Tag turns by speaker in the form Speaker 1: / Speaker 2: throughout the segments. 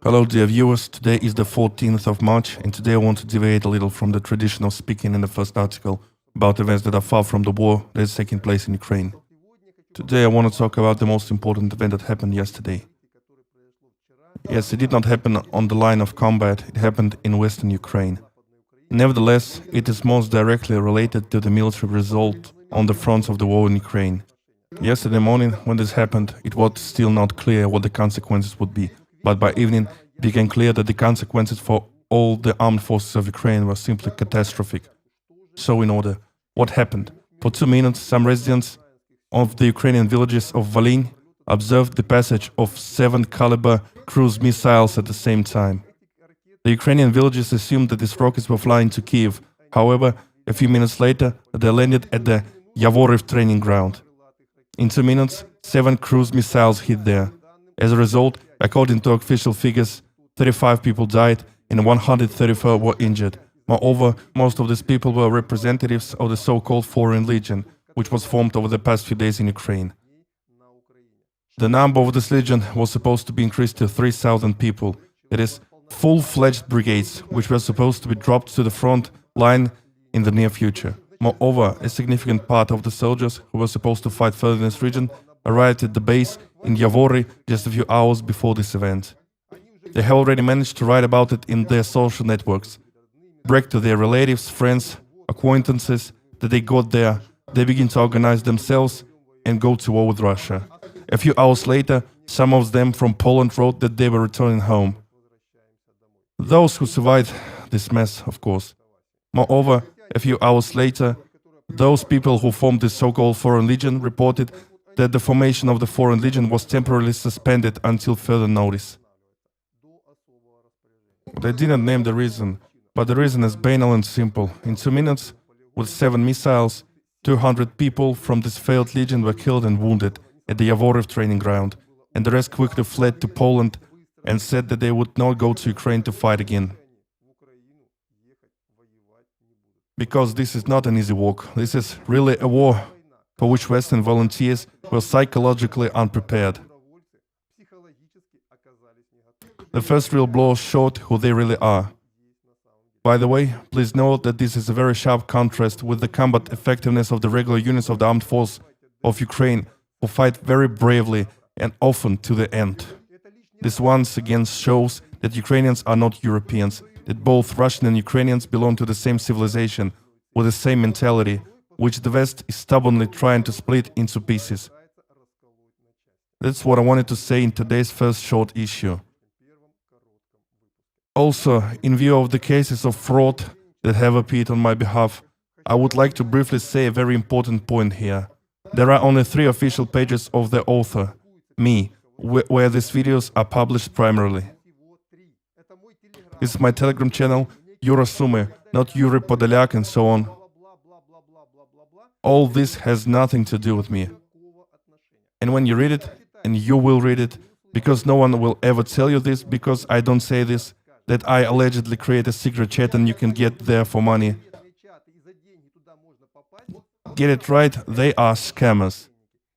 Speaker 1: Hello dear viewers, today is the 14th of March and today I want to deviate a little from the tradition of speaking in the first article about events that are far from the war that is taking place in Ukraine. Today I want to talk about the most important event that happened yesterday. Yes, it did not happen on the line of combat, it happened in western Ukraine. Nevertheless, it is most directly related to the military result on the fronts of the war in Ukraine. Yesterday morning, when this happened, it was still not clear what the consequences would be. But by evening, it became clear that the consequences for all the armed forces of Ukraine were simply catastrophic. So in order, what happened? For 2 minutes, some residents of the Ukrainian villages of Volyn observed the passage of 7 caliber cruise missiles at the same time. The Ukrainian villages assumed that these rockets were flying to Kiev. However, a few minutes later, they landed at the Yavoriv training ground. In 2 minutes, 7 cruise missiles hit there. As a result, according to official figures, 35 people died and 134 were injured. Moreover, most of these people were representatives of the so-called Foreign Legion, which was formed over the past few days in Ukraine. The number of this legion was supposed to be increased to 3,000 people. It is full-fledged brigades, which were supposed to be dropped to the front line in the near future. Moreover, a significant part of the soldiers who were supposed to fight further in this region arrived at the base in Yavori just a few hours before this event. They have already managed to write about it in their social networks, brag to their relatives, friends, acquaintances that they got there. They begin to organize themselves and go to war with Russia. A few hours later, some of them from Poland wrote that they were returning home. Those who survived this mess, of course. Moreover, a few hours later, those people who formed the so-called Foreign Legion reported that the formation of the Foreign Legion was temporarily suspended until further notice. They didn't name the reason, but the reason is banal and simple. In 2 minutes, with 7 missiles, 200 people from this failed legion were killed and wounded at the Yavoriv training ground, and the rest quickly fled to Poland and said that they would not go to Ukraine to fight again. Because this is not an easy walk, this is really a war for which Western volunteers were psychologically unprepared. The first real blow showed who they really are. By the way, please note that this is a very sharp contrast with the combat effectiveness of the regular units of the armed force of Ukraine, who fight very bravely and often to the end. This once again shows that Ukrainians are not Europeans, that both Russian and Ukrainians belong to the same civilization, with the same mentality, which the West is stubbornly trying to split into pieces. That's what I wanted to say in today's first short issue. Also, in view of the cases of fraud that have appeared on my behalf, I would like to briefly say a very important point here. There are only 3 official pages of the author, me, where these videos are published primarily. This is my Telegram channel, Yura Sumy, not Yuri Podolyak and so on. All this has nothing to do with me. And when you read it, and you will read it, because no one will ever tell you this, because I don't say this, that I allegedly create a secret chat and you can get there for money. Get it right, they are scammers.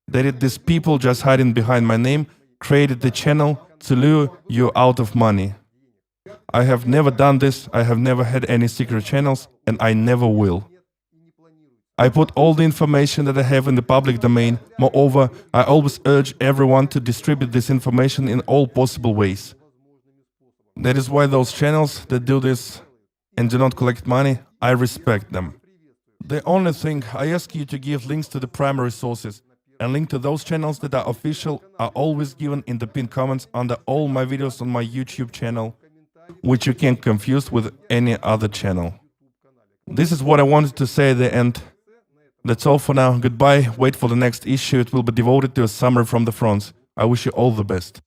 Speaker 1: These people just hiding behind my name created the channel to lure you out of money. I have never done this, I have never had any secret channels, and I never will. I put all the information that I have in the public domain. Moreover, I always urge everyone to distribute this information in all possible ways. That is why those channels that do this and do not collect money, I respect them. The only thing I ask you to give links to the primary sources, and link to those channels that are official are always given in the pinned comments under all my videos on my YouTube channel, which you can't confuse with any other channel. This is what I wanted to say at the end. That's all for now. Goodbye. Wait for the next issue. It will be devoted to a summary from the front. I wish you all the best.